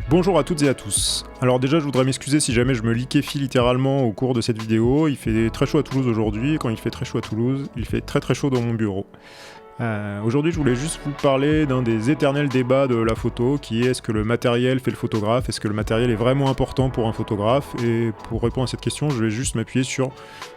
Bonjour à toutes et à tous. Alors déjà je voudrais m'excuser si jamais je me liquéfie littéralement au cours de cette vidéo. Il fait très chaud à Toulouse aujourd'hui, et quand il fait très chaud à Toulouse, il fait très chaud dans mon bureau. Aujourd'hui je voulais juste vous parler d'un des éternels débats de la photo, qui est: est-ce que le matériel fait le photographe? Est-ce que le matériel est vraiment important pour un photographe? Et pour répondre à cette question, je vais juste m'appuyer sur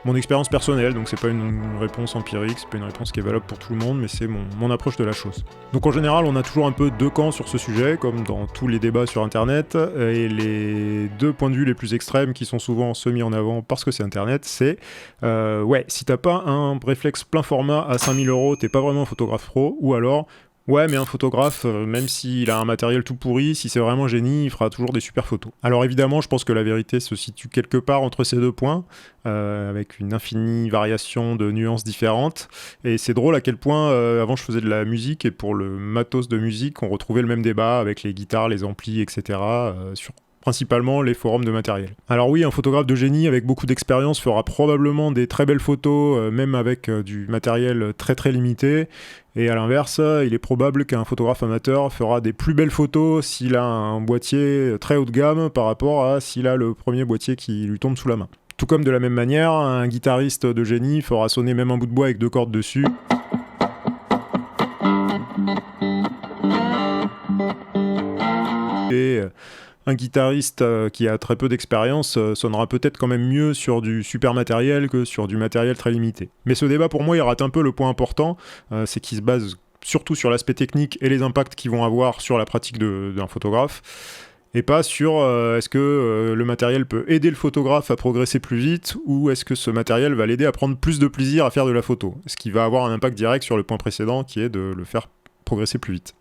mon expérience personnelle, donc c'est pas une réponse empirique, c'est pas une réponse qui est valable pour tout le monde, mais c'est mon approche de la chose. Donc en général, on a toujours un peu deux camps sur ce sujet, comme dans tous les débats sur internet, et les deux points de vue les plus extrêmes qui sont souvent mis en avant parce que c'est internet, c'est ouais, si t'as pas un réflexe plein format à 5000 €, t'es pas vraiment un photographe pro, ou alors ouais, mais un photographe, même s'il a un matériel tout pourri, si c'est vraiment génie, il fera toujours des super photos. Alors évidemment, je pense que la vérité se situe quelque part entre ces deux points, avec une infinie variation de nuances différentes. Et c'est drôle à quel point, avant je faisais de la musique, et pour le matos de musique, on retrouvait le même débat avec les guitares, les amplis, etc., sur principalement les forums de matériel. Alors oui, un photographe de génie avec beaucoup d'expérience fera probablement des très belles photos, même avec du matériel très limité. Et à l'inverse, il est probable qu'un photographe amateur fera des plus belles photos s'il a un boîtier très haut de gamme par rapport à s'il a le premier boîtier qui lui tombe sous la main. Tout comme de la même manière, un guitariste de génie fera sonner même un bout de bois avec 2 cordes dessus. Et un guitariste qui a très peu d'expérience sonnera peut-être quand même mieux sur du super matériel que sur du matériel très limité. Mais ce débat, pour moi, il rate un peu le point important, c'est qu'il se base surtout sur l'aspect technique et les impacts qu'ils vont avoir sur la pratique d'un photographe, et pas sur est-ce que le matériel peut aider le photographe à progresser plus vite, ou est-ce que ce matériel va l'aider à prendre plus de plaisir à faire de la photo, ce qui va avoir un impact direct sur le point précédent, qui est de le faire progresser plus vite.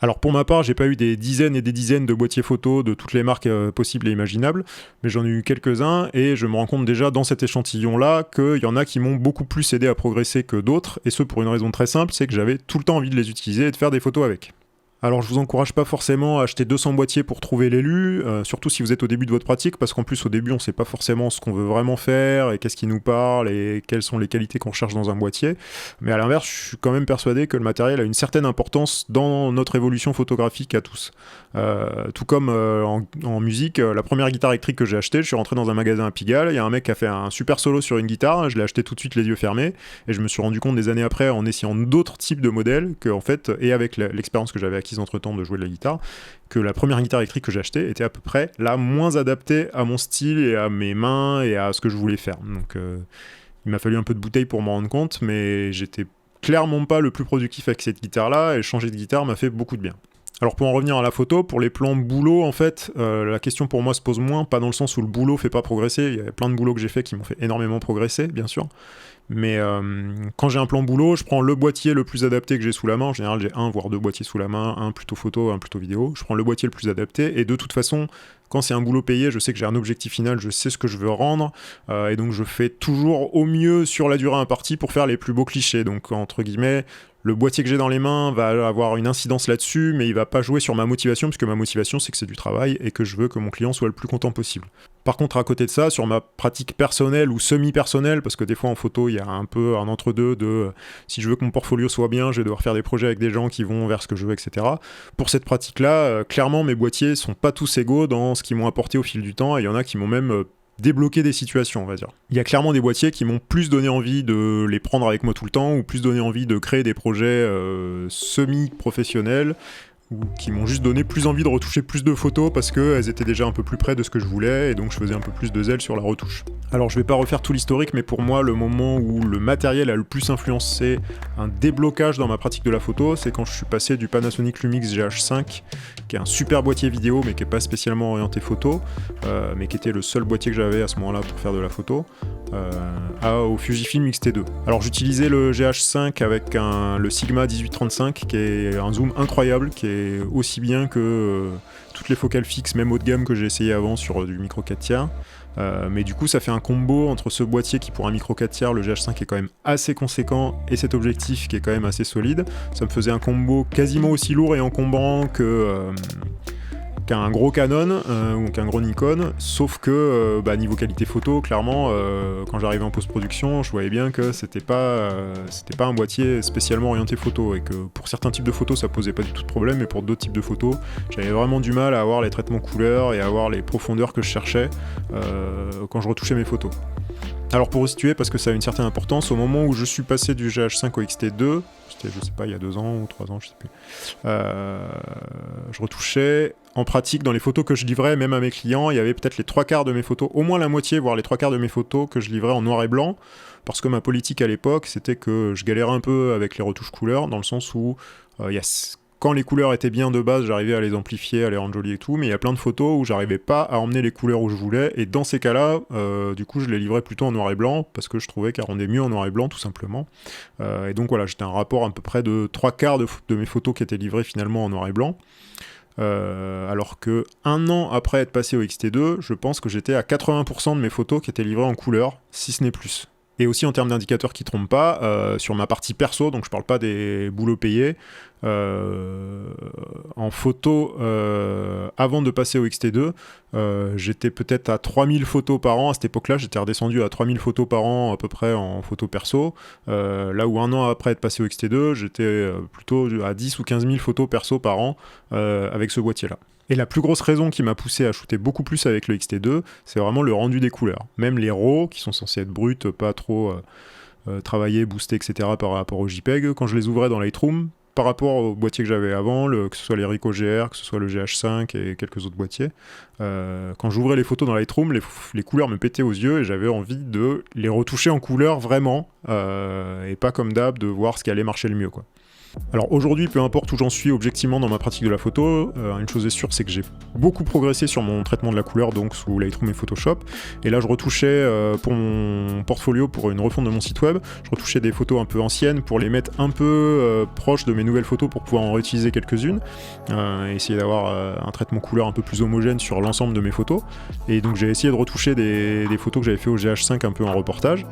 Alors pour ma part, j'ai pas eu des dizaines et des dizaines de boîtiers photo de toutes les marques possibles et imaginables, mais j'en ai eu quelques-uns, et je me rends compte déjà dans cet échantillon-là qu'il y en a qui m'ont beaucoup plus aidé à progresser que d'autres, et ce pour une raison très simple, c'est que j'avais tout le temps envie de les utiliser et de faire des photos avec. Alors je vous encourage pas forcément à acheter 200 boîtiers pour trouver l'élu, surtout si vous êtes au début de votre pratique, parce qu'en plus au début on sait pas forcément ce qu'on veut vraiment faire, et qu'est-ce qui nous parle, et quelles sont les qualités qu'on recherche dans un boîtier. Mais à l'inverse, je suis quand même persuadé que le matériel a une certaine importance dans notre évolution photographique à tous. Tout comme en musique, la première guitare électrique que j'ai achetée, je suis rentré dans un magasin à Pigalle, il y a un mec qui a fait un super solo sur une guitare, je l'ai acheté tout de suite les yeux fermés, et je me suis rendu compte des années après, en essayant d'autres types de modèles, que en fait, et avec l'expérience que j'avais acquise entre-temps de jouer de la guitare, que la première guitare électrique que j'ai achetée était à peu près la moins adaptée à mon style et à mes mains et à ce que je voulais faire. Donc il m'a fallu un peu de bouteille pour m'en rendre compte, mais j'étais clairement pas le plus productif avec cette guitare-là, et changer de guitare m'a fait beaucoup de bien. Alors pour en revenir à la photo, pour les plans boulot, en fait, la question pour moi se pose moins, pas dans le sens où le boulot fait pas progresser, il y a plein de boulots que j'ai fait qui m'ont fait énormément progresser, bien sûr, mais quand j'ai un plan boulot, je prends le boîtier le plus adapté que j'ai sous la main. En général, j'ai 1 voire 2 boîtiers sous la main, un plutôt photo, un plutôt vidéo. Je prends le boîtier le plus adapté, et de toute façon, quand c'est un boulot payé, je sais que j'ai un objectif final, je sais ce que je veux rendre, et donc je fais toujours au mieux sur la durée impartie pour faire les plus beaux clichés. Donc entre guillemets, le boîtier que j'ai dans les mains va avoir une incidence là-dessus, mais il va pas jouer sur ma motivation, puisque ma motivation c'est que c'est du travail et que je veux que mon client soit le plus content possible. Par contre, à côté de ça, sur ma pratique personnelle ou semi-personnelle, parce que des fois en photo il y a un peu un entre-deux de si je veux que mon portfolio soit bien, je vais devoir faire des projets avec des gens qui vont vers ce que je veux, etc. Pour cette pratique-là, clairement mes boîtiers sont pas tous égaux dans ce qu'ils m'ont apporté au fil du temps, et il y en a qui m'ont même débloquer des situations, on va dire. Il y a clairement des boîtiers qui m'ont plus donné envie de les prendre avec moi tout le temps, ou plus donné envie de créer des projets semi-professionnels, ou qui m'ont juste donné plus envie de retoucher plus de photos parce qu'elles étaient déjà un peu plus près de ce que je voulais, et donc je faisais un peu plus de zèle sur la retouche. Alors je vais pas refaire tout l'historique, mais pour moi le moment où le matériel a le plus influencé un déblocage dans ma pratique de la photo, c'est quand je suis passé du Panasonic Lumix GH5, qui est un super boîtier vidéo mais qui est pas spécialement orienté photo, mais qui était le seul boîtier que j'avais à ce moment-là pour faire de la photo, au Fujifilm X-T2. Alors j'utilisais le GH5 avec le Sigma 1835, qui est un zoom incroyable, qui est aussi bien que toutes les focales fixes, même haut de gamme, que j'ai essayé avant sur du micro 4 tiers. Mais du coup ça fait un combo entre ce boîtier qui pour un micro 4 tiers, le GH5 est quand même assez conséquent, et cet objectif qui est quand même assez solide. Ça me faisait un combo quasiment aussi lourd et encombrant qu'un gros Canon ou qu'un gros Nikon, sauf que niveau qualité photo, clairement, quand j'arrivais en post-production, je voyais bien que c'était pas un boîtier spécialement orienté photo, et que pour certains types de photos ça posait pas du tout de problème, mais pour d'autres types de photos, j'avais vraiment du mal à avoir les traitements couleurs et à avoir les profondeurs que je cherchais quand je retouchais mes photos. Alors pour resituer, parce que ça a une certaine importance, au moment où je suis passé du GH5 au X-T2, c'était, je sais pas, il y a 2 ans ou 3 ans, je sais plus, je retouchais, en pratique, dans les photos que je livrais, même à mes clients, il y avait peut-être les 3/4 de mes photos, au moins la moitié, voire les 3/4 de mes photos que je livrais en noir et blanc, parce que ma politique à l'époque, c'était que je galérais un peu avec les retouches couleurs, dans le sens où quand les couleurs étaient bien de base, j'arrivais à les amplifier, à les rendre jolies et tout, mais il y a plein de photos où j'arrivais pas à emmener les couleurs où je voulais, et dans ces cas-là, du coup, je les livrais plutôt en noir et blanc, parce que je trouvais qu'elles rendaient mieux en noir et blanc, tout simplement. Et donc voilà, j'étais un rapport à peu près de 3/4 de mes photos qui étaient livrées finalement en noir et blanc. Alors que 1 an après être passé au X-T2, je pense que j'étais à 80% de mes photos qui étaient livrées en couleur, si ce n'est plus. Et aussi en termes d'indicateurs qui ne trompent pas, sur ma partie perso, donc je parle pas des boulots payés, en photo, avant de passer au X-T2, j'étais peut-être à 3000 photos par an. À cette époque-là, j'étais redescendu à 3000 photos par an à peu près en photo perso, là où 1 an après être passé au X-T2, j'étais plutôt à 10 ou 15 000 photos perso par an avec ce boîtier-là. Et la plus grosse raison qui m'a poussé à shooter beaucoup plus avec le X-T2, c'est vraiment le rendu des couleurs. Même les RAW, qui sont censés être bruts, pas trop travaillés, boostés, etc. par rapport au JPEG, quand je les ouvrais dans Lightroom, par rapport au boîtier que j'avais avant, que ce soit les Ricoh GR, que ce soit le GH5 et quelques autres boîtiers, quand j'ouvrais les photos dans Lightroom, les couleurs me pétaient aux yeux et j'avais envie de les retoucher en couleur vraiment, et pas comme d'hab de voir ce qui allait marcher le mieux, quoi. Alors aujourd'hui, peu importe où j'en suis objectivement dans ma pratique de la photo, une chose est sûre, c'est que j'ai beaucoup progressé sur mon traitement de la couleur, donc sous Lightroom et Photoshop. Et là, je retouchais pour mon portfolio, pour une refonte de mon site web, je retouchais des photos un peu anciennes pour les mettre un peu proches de mes nouvelles photos pour pouvoir en réutiliser quelques-unes, essayer d'avoir un traitement couleur un peu plus homogène sur l'ensemble de mes photos. Et donc j'ai essayé de retoucher des photos que j'avais fait au GH5 un peu en reportage.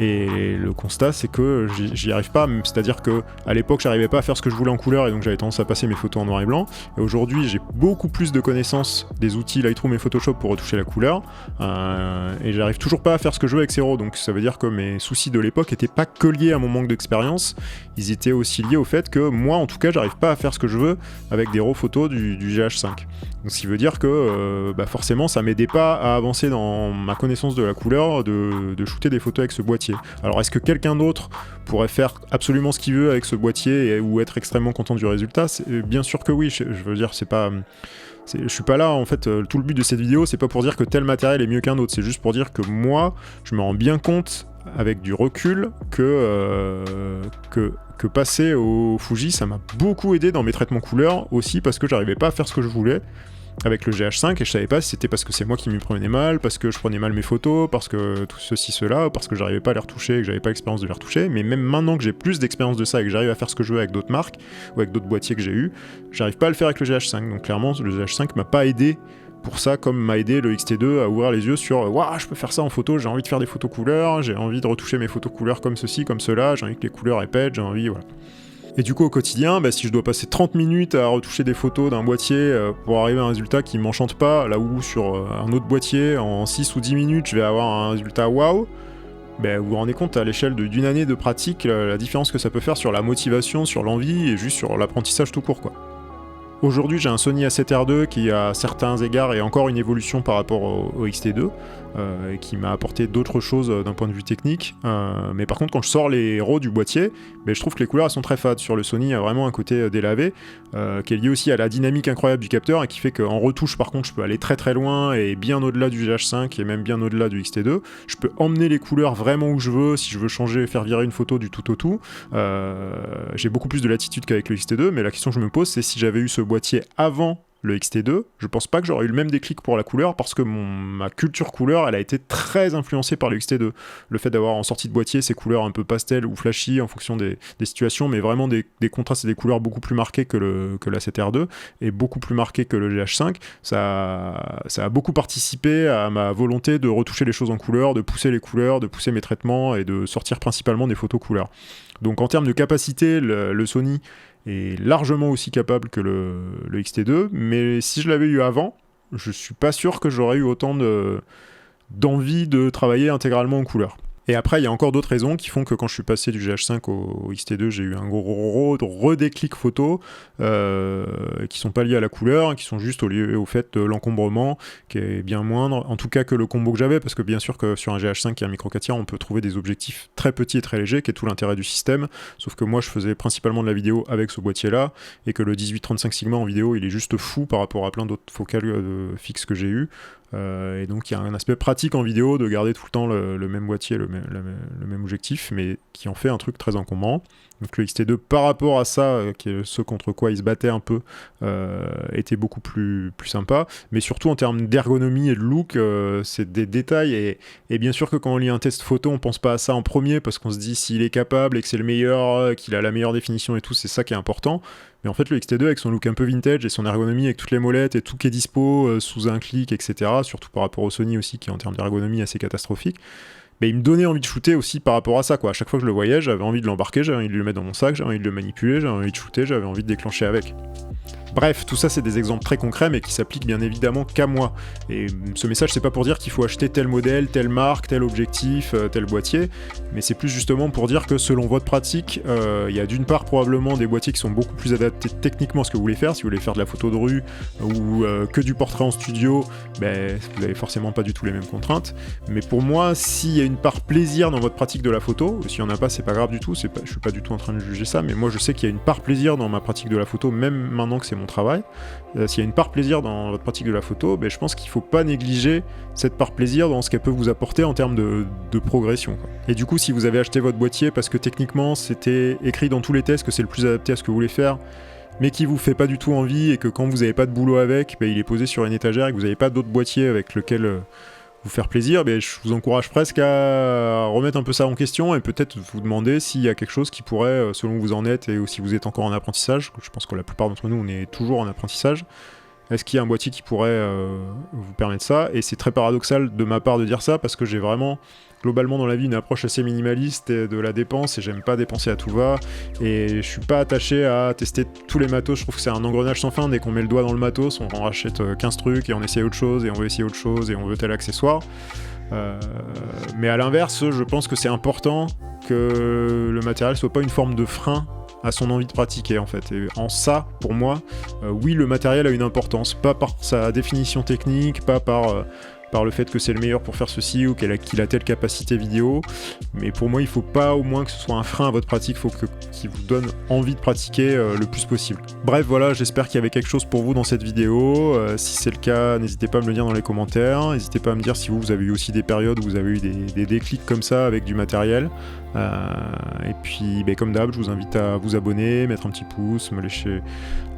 Et le constat, c'est que j'y arrive pas, c'est-à-dire que à l'époque, j'arrivais pas à faire ce que je voulais en couleur, et donc j'avais tendance à passer mes photos en noir et blanc. Et aujourd'hui, j'ai beaucoup plus de connaissances des outils Lightroom et Photoshop pour retoucher la couleur, et j'arrive toujours pas à faire ce que je veux avec ces RAW. Donc ça veut dire que mes soucis de l'époque étaient pas que liés à mon manque d'expérience, ils étaient aussi liés au fait que moi, en tout cas, j'arrive pas à faire ce que je veux avec des RAW photos du GH5. Donc ce qui veut dire que forcément, ça m'aidait pas à avancer dans ma connaissance de la couleur, de shooter des photos avec ce boîtier. Alors est-ce que quelqu'un d'autre pourrait faire absolument ce qu'il veut avec ce boîtier ou être extrêmement content du résultat ? Bien sûr que oui, je veux dire, je suis pas là, en fait, tout le but de cette vidéo, c'est pas pour dire que tel matériel est mieux qu'un autre, c'est juste pour dire que moi, je me rends bien compte, avec du recul, que passer au Fuji, ça m'a beaucoup aidé dans mes traitements couleurs, aussi parce que j'arrivais pas à faire ce que je voulais avec le GH5, et je savais pas si c'était parce que c'est moi qui m'y prenais mal, parce que je prenais mal mes photos, parce que tout ceci, cela, parce que j'arrivais pas à les retoucher et que j'avais pas l'expérience de les retoucher. Mais même maintenant que j'ai plus d'expérience de ça et que j'arrive à faire ce que je veux avec d'autres marques ou avec d'autres boîtiers que j'ai eu, j'arrive pas à le faire avec le GH5. Donc clairement, le GH5 m'a pas aidé pour ça, comme m'a aidé le X-T2 à ouvrir les yeux sur waouh, je peux faire ça en photo, j'ai envie de faire des photos couleurs, j'ai envie de retoucher mes photos couleurs comme ceci, comme cela, j'ai envie que les couleurs épètent, j'ai envie, voilà. Et du coup, au quotidien, si je dois passer 30 minutes à retoucher des photos d'un boîtier pour arriver à un résultat qui m'enchante pas, là où sur un autre boîtier, en 6 ou 10 minutes, je vais avoir un résultat waouh, vous vous rendez compte à l'échelle d'une année de pratique, la différence que ça peut faire sur la motivation, sur l'envie et juste sur l'apprentissage tout court, quoi. Aujourd'hui, j'ai un Sony A7R2 qui, à certains égards, est encore une évolution par rapport au X-T2, et qui m'a apporté d'autres choses d'un point de vue technique. Mais par contre, quand je sors les RAW du boîtier, je trouve que les couleurs elles sont très fades. Sur le Sony, il y a vraiment un côté délavé, qui est lié aussi à la dynamique incroyable du capteur, et qui fait qu'en retouche, par contre, je peux aller très très loin, et bien au-delà du GH5, et même bien au-delà du X-T2. Je peux emmener les couleurs vraiment où je veux, si je veux changer, faire virer une photo du tout au tout. J'ai beaucoup plus de latitude qu'avec le X-T2, mais la question que je me pose, c'est si j'avais eu ce boîtier avant le X-T2, je pense pas que j'aurais eu le même déclic pour la couleur, parce que ma culture couleur, elle a été très influencée par le X-T2. Le fait d'avoir en sortie de boîtier ces couleurs un peu pastel ou flashy en fonction des situations, mais vraiment des contrastes et des couleurs beaucoup plus marqués que la 7R2, et beaucoup plus marqués que le GH5, ça a beaucoup participé à ma volonté de retoucher les choses en couleur, de pousser les couleurs, de pousser mes traitements, et de sortir principalement des photos couleurs. Donc en termes de capacité, le Sony est largement aussi capable que le X-T2, mais si je l'avais eu avant, je suis pas sûr que j'aurais eu autant d'envie de travailler intégralement en couleur. Et après, il y a encore d'autres raisons qui font que quand je suis passé du GH5 au X-T2, j'ai eu un gros redéclic photo qui sont pas liés à la couleur, qui sont juste au fait de l'encombrement qui est bien moindre, en tout cas que le combo que j'avais, parce que bien sûr que sur un GH5 qui est un micro 4 tiers, on peut trouver des objectifs très petits et très légers, qui est tout l'intérêt du système, sauf que moi je faisais principalement de la vidéo avec ce boîtier-là, et que le 18-35 Sigma en vidéo, il est juste fou par rapport à plein d'autres focales fixes que j'ai eu. Et donc il y a un aspect pratique en vidéo de garder tout le temps le même boîtier, le même objectif, mais qui en fait un truc très encombrant. Donc le X-T2 par rapport à ça, qui est ce contre quoi il se battait un peu, était beaucoup plus sympa, mais surtout en termes d'ergonomie et de look, c'est des détails, et bien sûr que quand on lit un test photo, on pense pas à ça en premier, parce qu'on se dit s'il est capable et que c'est le meilleur, qu'il a la meilleure définition et tout, c'est ça qui est important. Mais en fait, le X-T2, avec son look un peu vintage et son ergonomie, avec toutes les molettes et tout qui est dispo sous un clic, etc., surtout par rapport au Sony aussi, qui est en termes d'ergonomie assez catastrophique, mais il me donnait envie de shooter aussi par rapport à ça, quoi. À chaque fois que je le voyais, j'avais envie de l'embarquer, j'avais envie de le mettre dans mon sac, j'avais envie de le manipuler, j'avais envie de shooter, j'avais envie de déclencher avec. Bref, tout ça c'est des exemples très concrets mais qui s'appliquent bien évidemment qu'à moi. Et ce message c'est pas pour dire qu'il faut acheter tel modèle, telle marque, tel objectif, tel boîtier, mais c'est plus justement pour dire que selon votre pratique, il y a d'une part probablement des boîtiers qui sont beaucoup plus adaptés techniquement à ce que vous voulez faire. Si vous voulez faire de la photo de rue ou que du portrait en studio, ben, vous n'avez forcément pas du tout les mêmes contraintes. Mais pour moi, s'il y a une part plaisir dans votre pratique de la photo, s'il n'y en a pas c'est pas grave du tout, je suis pas du tout en train de juger ça, mais moi je sais qu'il y a une part plaisir dans ma pratique de la photo, même maintenant que c'est mon travail. S'il y a une part plaisir dans votre pratique de la photo, ben, je pense qu'il ne faut pas négliger cette part plaisir dans ce qu'elle peut vous apporter en termes de progression, quoi. Et du coup, si vous avez acheté votre boîtier parce que techniquement c'était écrit dans tous les tests que c'est le plus adapté à ce que vous voulez faire, mais qui vous fait pas du tout envie et que quand vous n'avez pas de boulot avec, ben, il est posé sur une étagère et que vous n'avez pas d'autres boîtiers avec lequel vous faire plaisir, ben, je vous encourage presque à remettre un peu ça en question et peut-être vous demander s'il y a quelque chose qui pourrait, selon où vous en êtes et si vous êtes encore en apprentissage, je pense que la plupart d'entre nous on est toujours en apprentissage, est-ce qu'il y a un boîtier qui pourrait vous permettre ça? Et c'est très paradoxal de ma part de dire ça parce que j'ai vraiment globalement dans la vie une approche assez minimaliste de la dépense et j'aime pas dépenser à tout va et je suis pas attaché à tester tous les matos. Je trouve que c'est un engrenage sans fin. Dès qu'on met le doigt dans le matos, on rachète 15 trucs et on essaye autre chose et on veut essayer autre chose et on veut tel accessoire. Mais à l'inverse, je pense que c'est important que le matériel soit pas une forme de frein à son envie de pratiquer en fait. Et en ça, pour moi, oui, le matériel a une importance, pas par sa définition technique, pas par le fait que c'est le meilleur pour faire ceci ou qu'il a telle capacité vidéo, mais pour moi il faut pas au moins que ce soit un frein à votre pratique, il faut qu'il vous donne envie de pratiquer le plus possible. Bref voilà, j'espère qu'il y avait quelque chose pour vous dans cette vidéo, si c'est le cas n'hésitez pas à me le dire dans les commentaires, n'hésitez pas à me dire si vous avez eu aussi des périodes où vous avez eu des déclics comme ça avec du matériel, et puis comme d'hab je vous invite à vous abonner, mettre un petit pouce, me lâcher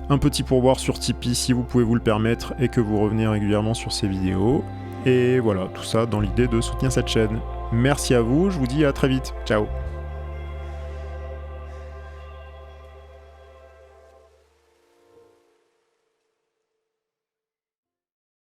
un petit pourboire sur Tipeee si vous pouvez vous le permettre et que vous revenez régulièrement sur ces vidéos. Et voilà, tout ça dans l'idée de soutenir cette chaîne. Merci à vous, je vous dis à très vite. Ciao.